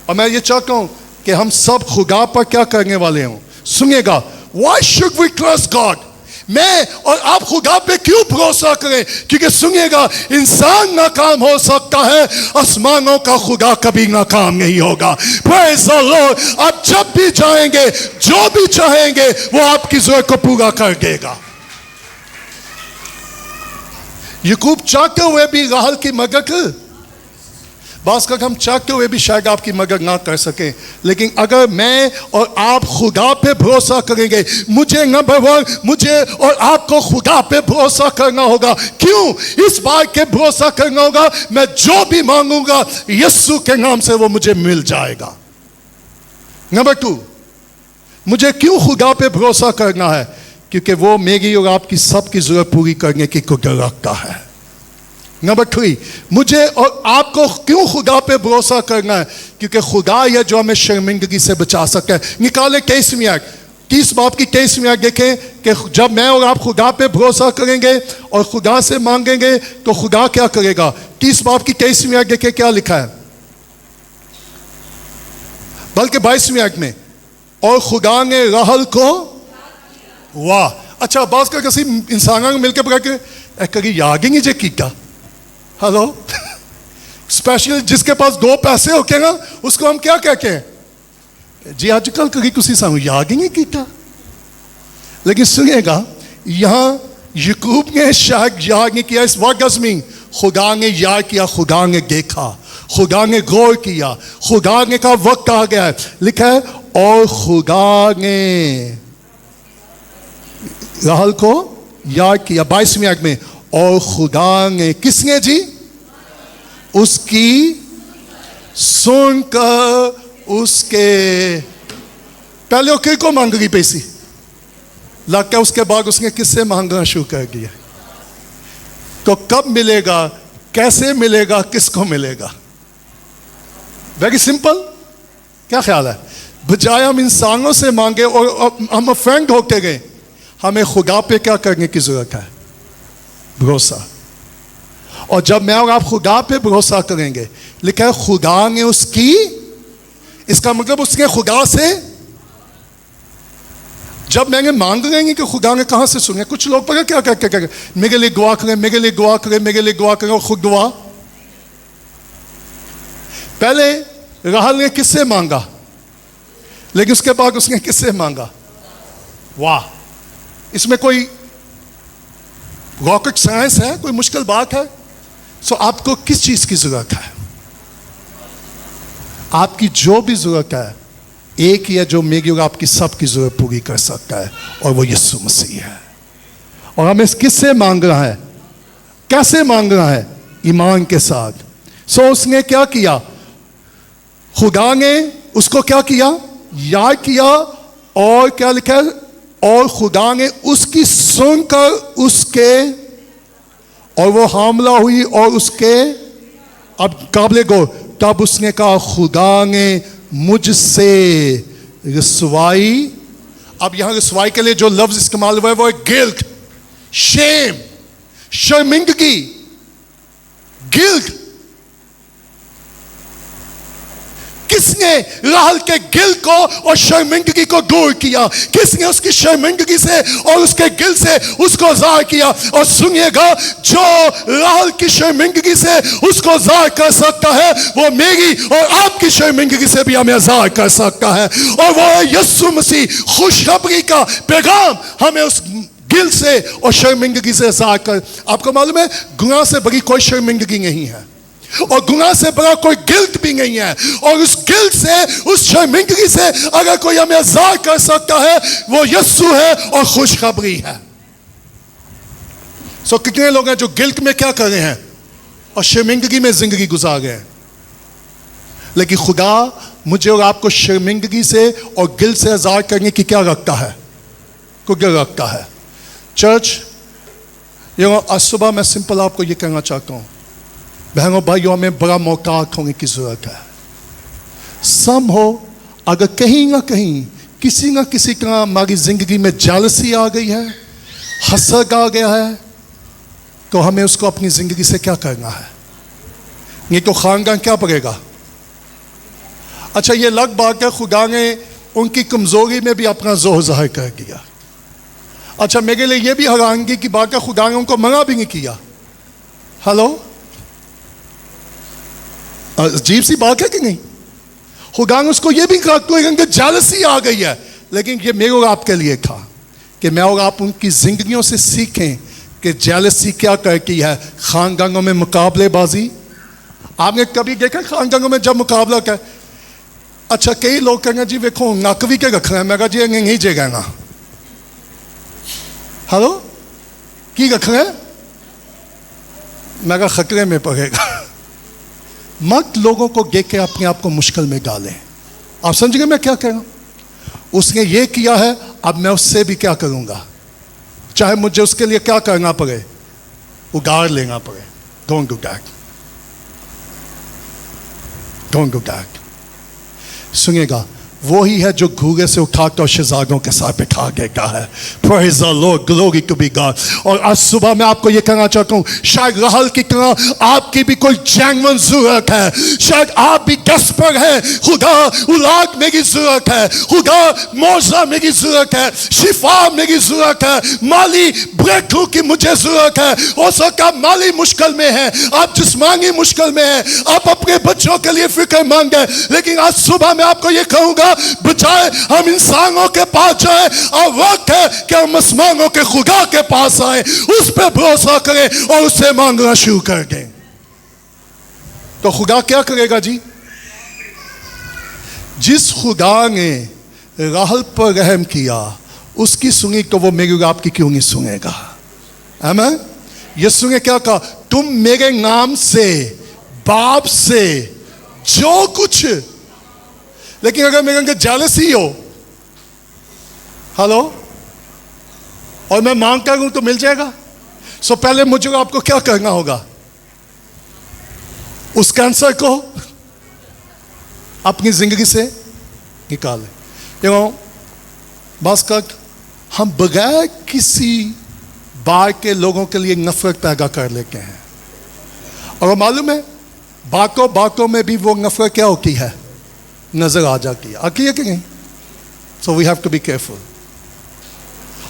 S1: और मैं ये चाहता हूं कि हम सब खुदा पर क्या करने वाले हों। सुनिएगा, Why should we trust God? मैं और आप खुदा पे क्यों भरोसा करें? क्योंकि सुनिएगा, इंसान नाकाम हो सकता है, आसमानों का खुदा कभी नाकाम नहीं होगा। Praise the Lord। आप जब भी चाहेंगे, जो भी चाहेंगे, वो आपकी जरूरत को पूरा कर देगा। याकूब चाहते हुए भी राहल की मदद, बास का हम चाहते हुए भी शायद आपकी मदद ना कर सके, लेकिन अगर मैं और आप खुदा पे भरोसा करेंगे, मुझे नंबर वन, मुझे और आपको खुदा पे भरोसा करना होगा। क्यों? इस बात के भरोसा करना होगा, मैं जो भी मांगूंगा यीशु के नाम से वो मुझे मिल जाएगा। नंबर टू, मुझे क्यों खुदा पे भरोसा करना है? क्योंकि वो मेरी और आपकी सबकी जरूरत पूरी करने की कुदरत रखता है। नंबर थ्री, मुझे और आपको क्यों खुदा पे भरोसा करना है? क्योंकि खुदा यह जो हमें शर्मिंदगी से बचा सकता है। निकाले 23वीं आयत, 30 बाब की 23वीं आयत देखें कि जब मैं और आप खुदा पे भरोसा करेंगे और खुदा से मांगेंगे तो खुदा क्या करेगा। 30 बाब की 23वीं आयत देखें क्या लिखा है, बल्कि 22वीं आयत में, और खुदा ने राहल को, वाह, अच्छा बात का किसी इंसान में मिलकर बता के कभी याद ही नहीं जे कीता। हेलो, स्पेशल जिसके पास 2 पैसे होके ना, उसको हम क्या कहते हैं जी? आजकल कभी किसी सामू याद ही नहीं कीता। लेकिन सुनिएगा, यहां याकूब ने शायद याद नहीं किया। इस वर्ड में खुदा ने याद किया, खुदा ने देखा, खुदा ने गौर किया, खुदा ने का वक्त आ गया है। लिखा है, और खुदा ने राहल को याद किया। 22वीं आयत में, और खुदा ने, किसने जी? उसकी सुनकर उसके, पहले वो को मांग रही पैसी, लगता है उसके बाद उसने किससे मांगना शुरू कर दिया। तो कब मिलेगा, कैसे मिलेगा, किसको मिलेगा? Very simple. क्या ख्याल है? बजाय हम इंसानों से मांगे और हम फ्रेंड होते गए, हमें खुदा पे क्या करने की जरूरत है? भरोसा। और जब मैं और आप खुदा पे भरोसा करेंगे, लिखा है खुदा ने उसकी, इसका मतलब उसने खुदा से, जब मैंने मांग रहेंगे कि खुदा ने कहां से सुने। कुछ लोग पता क्या क्या क्या, मेरे लिए दुआ करें, मेरे लिए दुआ करें, मेरे लिए दुआ करें, और खुद दुआ। पहले राहल ने किससे मांगा, लेकिन उसके बाद उसने किससे मांगा? वाह, इसमें कोई रॉकेट साइंस है? कोई मुश्किल बात है? सो आपको किस चीज की जरूरत है? आपकी जो भी जरूरत है, एक ही है जो मेरी और आपकी सबकी जरूरत पूरी कर सकता है, और वो यीशु मसीह है। और हमें किससे मांगना है, कैसे मांगना है? ईमान के साथ। सो उसने क्या किया? खुदा ने उसको क्या किया? याद किया, और क्या लिखा है? और खुदा ने उसकी सुनकर उसके, और वो हामला हुई और उसके, अब काबिले गौर, तब उसने कहा खुदा ने मुझसे रसवाई। अब यहां रसवाई के लिए जो लफ्ज इस्तेमाल हुआ है वो है गिल्ट, शेम, शर्मिंदगी, गिल्ट। किसने राहल के गिल को और शर्मिंदगी को दूर किया? किसने उसकी शर्मिंदगी से और उसके गिल से उसको ज़ाहिर किया? और सुनिएगा, जो राहल की शर्मिंदगी से उसको ज़ाहिर कर सकता है वो मेरी और आपकी शर्मिंदगी से भी हमें ज़ाहिर कर सकता है, और वो है यीशु मसीह। खुशखबरी का पैगाम हमें उस गिल से और शर्मिंदगी से ज़ाहिर कर। आपको मालूम है, गुनाह से बड़ी कोई शर्मिंदगी नहीं है, और गुनाह से बड़ा कोई गिल्ट भी नहीं है, और उस गिल्ट से, उस शर्मिंदगी से अगर कोई हमें ज़ाहिर कर सकता है वो यीशु है और खुशखबरी है। सो कितने लोग हैं जो गिल्ट में क्या कर रहे हैं और शर्मिंदगी में जिंदगी गुजार गए हैं? लेकिन खुदा मुझे और आपको शर्मिंदगी से और गिल्ट से ज़ाहिर करने की क्या रखता है, को क्या रखता है? चर्च, आज सुबह मैं सिंपल आपको ये कहना चाहता हूँ, बहनों भाइयों, हमें बड़ा मौका होने की जरूरत है। सम हो, अगर कहीं ना कहीं किसी ना किसी तरह हमारी जिंदगी में जालसी आ गई है, हसद आ गया है, तो हमें उसको अपनी जिंदगी से क्या करना है? ये तो खानदान क्या पड़ेगा? अच्छा, ये अलग बात है, खुदा ने उनकी कमजोरी में भी अपना जोर जाहिर कर दिया। अच्छा, मेरे लिए ये भी हैरानगी की बात है, खुदा ने उनको मना भी नहीं किया। हेलो, अजीब सी बात है कि नहीं? खुदा ने उसको ये भी कहा तो जालसी आ गई है, लेकिन ये मेरे और आपके लिए था कि मैं और आप उनकी जिंदगियों से सीखें कि जालसी क्या करती है। खानदानों में मुकाबलेबाजी, आपने कभी देखा खानदानों में जब मुकाबला कर? अच्छा, कई लोग कहेंगे जी देखो नकवी के रख रहे हैं, मैं कहा जी नहीं जगह। हेलो, की रख रहे हैं? मैं कहा खतरे में पड़ेगा। मत लोगों को देख के अपने आप को मुश्किल में डालें। आप समझ गए मैं क्या कह रहा हूं? उसने ये किया है, अब मैं उससे भी क्या करूंगा, चाहे मुझे उसके लिए क्या करना पड़े, उगार लेना पड़े। Don't do that. Don't do that. सुनिएगा, वो ही है जो घूरे से उठाकर और शहजादों के साथ बिठा के कहा है Praise the Lord, glory to be God। और आज सुबह मैं आपको ये कहना चाहता हूँ, शायद राहल की तरह आपकी भी कोई जेन्युइन जरूरत है, शायद आप भी डेस्परेट है, खुदा औलाद मेरी जरूरत है, खुदा मौजा मेरी जरूरत है, शिफा मेरी जरूरत है, माली ब्रेकथ्रू की मुझे जरूरत है। हो सकता है माली मुश्किल में है, आप जिस्मानी मुश्किल में है, आप अपने बच्चों के लिए फिक्रमंद है, लेकिन आज सुबह मैं आपको ये कहूंगा, बजाय हम इंसानों के पास जाए, अब वक्त है कि हम आसमानों के खुदा के पास आए, उस पर भरोसा करें और उससे मांगना शुरू कर दें। तो खुदा क्या करेगा जी? जिस खुदा ने राहल पर रहम किया उसकी सुनी, तो वो मेरी आपकी क्यों नहीं सुनेगा? आमीन। यीशु ने क्या कहा? तुम मेरे नाम से, बाप से जो कुछ, लेकिन अगर मेरे अंदर जेलसी हो, हेलो, और मैं मांग कर हूं तो मिल जाएगा? सो पहले मुझे आपको क्या करना होगा? उस कैंसर को अपनी जिंदगी से निकालें। देखो, बस कर हम बगैर किसी बात के लोगों के लिए नफरत पैदा कर लेते हैं, और मालूम है बातों बातों में भी वो नफरत क्या होती है, नजर आ जाती है। आती है कि नहीं? So we have to be careful.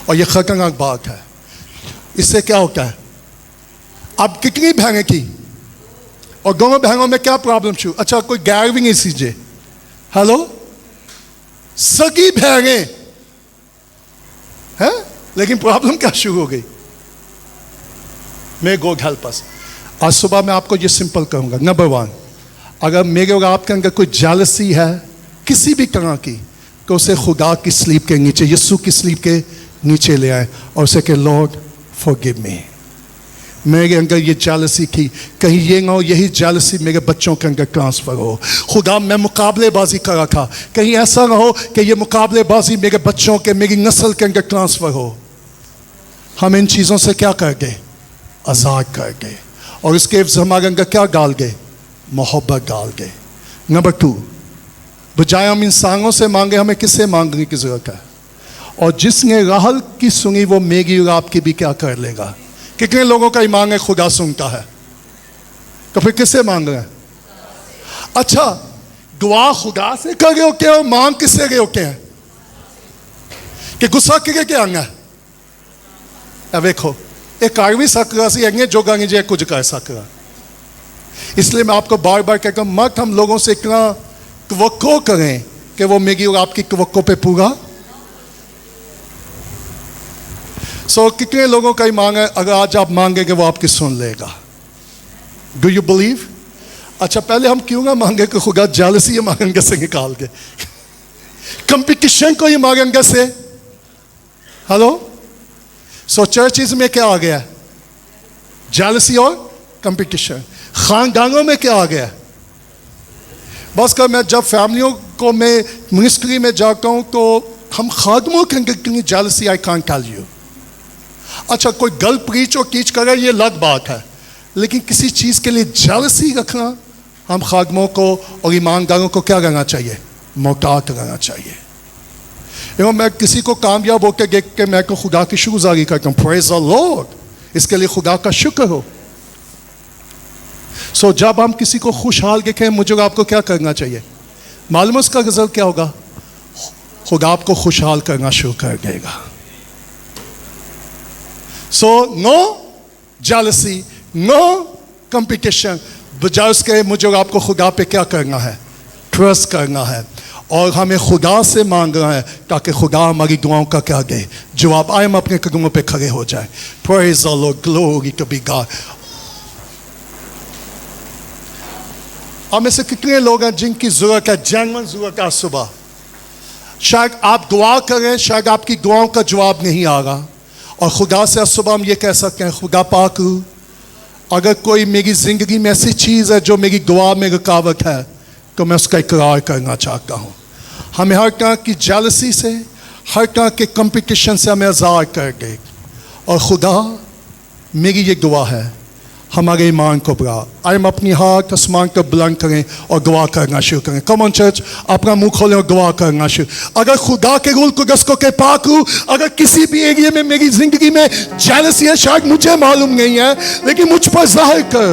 S1: और ये खतरनाक बात है। इससे क्या होता है? अब कितनी बहनें थी और दोनों बहनों में क्या प्रॉब्लम शुरू? अच्छा, कोई गैर भी नहीं सीजे, हेलो, सगी बहनें हैं, लेकिन प्रॉब्लम क्या शुरू हो गई? May God help us. आज सुबह मैं आपको ये सिंपल कहूंगा, नंबर 1, अगर मेरे और आपके अंदर कोई जालसी है किसी भी तरह की, तो उसे खुदा की स्लीब के नीचे, यीशु की स्लीब के नीचे ले आए और उसे कहे लॉर्ड फॉरगिव मी, मेरे अंदर ये जेलसी थी, कहीं ये ना हो यही जेलसी मेरे बच्चों के अंदर ट्रांसफ़र हो। खुदा मैं मुकाबलेबाजी कर रहा था, कहीं ऐसा ना हो कि ये मुकाबलेबाजी मेरे बच्चों के, मेरी नस्ल के अंदर ट्रांसफ़र हो। हम इन चीज़ों से क्या कर गए? आज़ाद कर गए। और इसके एवज़ हमारे अंदर क्या डाल गए? मोहब्बत डाल गए। नंबर 2, बजाय हम इंसानों से मांगे, हमें किससे मांगने की ज़रूरत है? और जिसने राहल की सुनी वो मेरी और आपकी भी क्या कर लेगा। कितने लोगों का ईमान है खुदा सुनता है? तो फिर किससे मांग रहे हैं? अच्छा, दुआ खुदा से कर रहे हो क्या? मांग किससे रहे हो क्या? कि गुस्सा किए क्या आंगा? देखो एक कारवी सकरा से अगे जो गांगे जो कुछ कर सकरा। इसलिए मैं आपको बार बार कहता हूं, मत हम लोगों से इतना तवक्को करें कि वो मेरी और आपकी तवक्को पे पूरा। कितने लोगों का ही मांग है अगर आज आप मांगेंगे वो आपकी सुन लेगा? Do you believe? अच्छा, पहले हम क्यों ना मांगे कि खुदा जेलसी हमारे अंदर से निकाल के, कंपटीशन को ही हमारे अंदर से। हेलो, चर्चिज में क्या आ गया? जेलसी और कंपटीशन। खानदानों में क्या आ गया? बस कर मैं जब फैमिलियों को मैं मिनिस्ट्री में जाता हूं तो हम खादमों के अंदर कितनी jealousy I can't tell you. अच्छा, कोई गल प्रीच और टीच करे ये अलग बात है, लेकिन किसी चीज़ के लिए जेलसी रखना, हम खादमों को और ईमानदारों को क्या करना चाहिए? मोहतात रहना चाहिए। मैं किसी को कामयाब होकर देख के मैं को खुदा की शुक्रगुजारी करता हूँ, प्रेज द लॉर्ड, इसके लिए खुदा का शुक्र हो। जब हम किसी को खुशहाल देखें, मुझे आपको क्या करना चाहिए? मालूम उसका रिजल्ट क्या होगा? खुदा आपको खुशहाल करना शुरू कर देगा। No jealousy, no competition. बजाय उसके मुझे आपको खुदा पे क्या करना है? ट्रस्ट करना है। और हमें खुदा से मांगना है ताकि खुदा हमारी दुआओं का क्या दे जवाब। आए हम अपने कदमों पे खड़े हो जाए। Praise the Lord, glory to be God. हम में से कितने लोग हैं जिनकी जरूरत है, जेन्युइन जरूरत है? सुबह शायद आप दुआ करें, शायद आपकी दुआओं का जवाब नहीं आ रहा, और खुदा से सुबह हम ये कह सकते हैं, खुदा पाक अगर कोई मेरी जिंदगी में ऐसी चीज़ है जो मेरी दुआ में रुकावट है तो मैं उसका इकरार करना चाहता हूँ। हमें हर तरह की जेलसी से, हर तरह के कंपटीशन से हमें आज़ाद कर दे। और खुदा मेरी ये दुआ है, हमारे ईमान को बढ़ा। आए हम अपनी हाथ आसमान को बुलंद करें और दुआ करना शुरू करें। कम ऑन चर्च, अपना मुंह खोलें और दुआ करना शुरू। अगर खुदा के रूल को दस को के पाक हूँ, अगर किसी भी एरिया में मेरी जिंदगी में जेलसी है, शायद मुझे मालूम नहीं है, लेकिन मुझ पर जाहिर कर।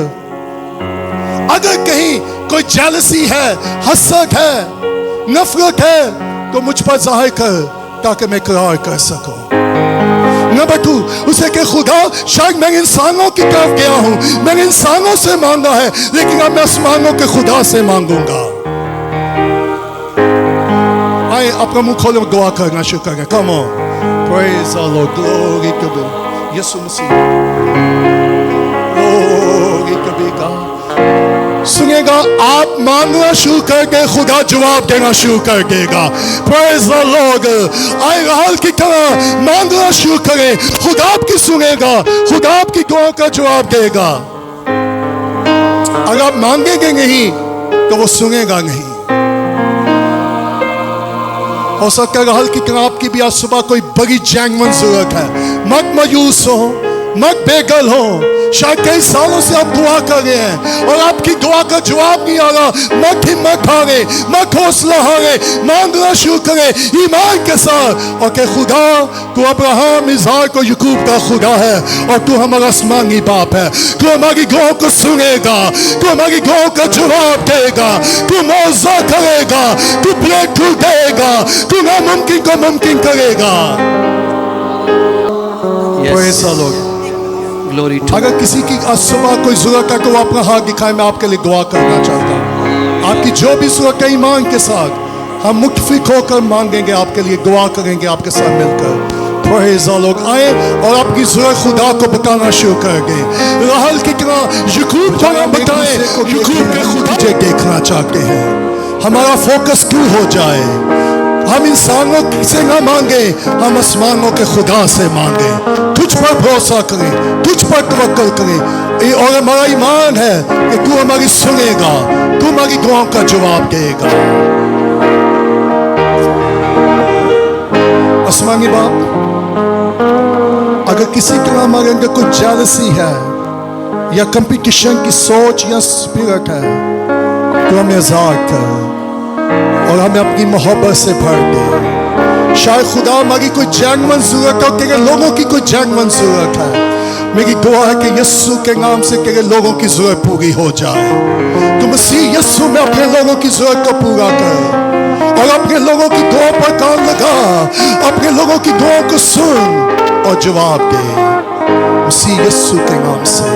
S1: अगर कहीं कोई जेलसी है, हसद है, नफरत है, तो मुझ पर जाहिर कर ताकि मैं इकरार कर सकूं। नंबर 2, उसे के खुदा शायद मैं इंसानों की तरफ गया हूं, मैंने इंसानों से मांगा है, लेकिन अब मैं आसमानों के खुदा से मांगूंगा। आए अपना मुंह खोले दुआ करना शुरू करें। Come on, praise the Lord, glory to God. Yeshu Masih, glory to God. सुनेगा, आप मांगना शुरू कर दे, खुदा जवाब देना शुरू कर देगा। Praise the Lord. आए राहल की तरह मांगना शुरू करें, खुदा आपकी सुनेगा, खुदा आपकी दुआओं का जवाब देगा। अगर आप मांगेंगे नहीं तो वो सुनेगा नहीं। हो सकता है राहल की तरह आपकी भी आज सुबह कोई बड़ी जेन्युइन जरूरत है। मत मायूस हो, मत बेगल हो। शायद कई सालों से आप दुआ कर रहे हैं और आपकी दुआ का जवाब नहीं आ रहा। मत हिम्मत हारे, मत हौसला हारे, मांगना शुरू करें ईमान के साथ। और के खुदा तू अब्राहम, इसहाक और याकूब का खुदा है, और तू हमारा आसमानी बाप है। तू हमारी दुआओं को सुनेगा, तू हमारी दुआओं का जवाब देगा, तू मौजा करेगा, तू ब्रेक थ्रू देगा, तू नामुमकिन को मुमकिन करेगा। Praise the Lord. अगर किसी की आज सुबह कोई जरूरत है तो वो अपना हाथ दिखाए, मैं आपके लिए दुआ करना चाहता हूँ। आपकी जो भी जरूरत है ईमान के साथ हम मुतफिक होकर मांगेंगे, आपके लिए दुआ करेंगे आपके साथ मिलकर। Praise the Lord। आए और आपकी जरूरत खुदा को बताना शुरू कर गए। राहल की तरह याकूब को ना बताएं, याकूब के खुदा देखना चाहते हैं। हमारा फोकस क्यों हो जाए, हम इंसानों से ना मांगे, हम आसमानों के खुदा से मांगे। तुझ पर भरोसा करें, तुझ पर तवक्कल करें, और हमारा ईमान है कि तू हमारी सुनेगा, तू हमारी दुआओं का जवाब देगा। आसमानी बाप, अगर किसी तरह हमारे अंदर कुछ जेलसी है या कंपटीशन की सोच या स्पिरिट है, तो हमें आजाद कर और हमें अपनी मोहब्बत से भर दे। शायद खुदा हमारी कोई जेन्युइन जरूरत हो, तेरे लोगों की कोई जेन्युइन जरूरत है। मेरी दुआ है कि यीशु के नाम से तेरे लोगों की जरूरत पूरी हो जाए। तो मसीह यीशु में अपने लोगों की जरूरत को पूरा कर और अपने लोगों की दुआ पर कान लगा, अपने लोगों की दुआ को सुन और जवाब दे, मसीह यीशु के नाम से।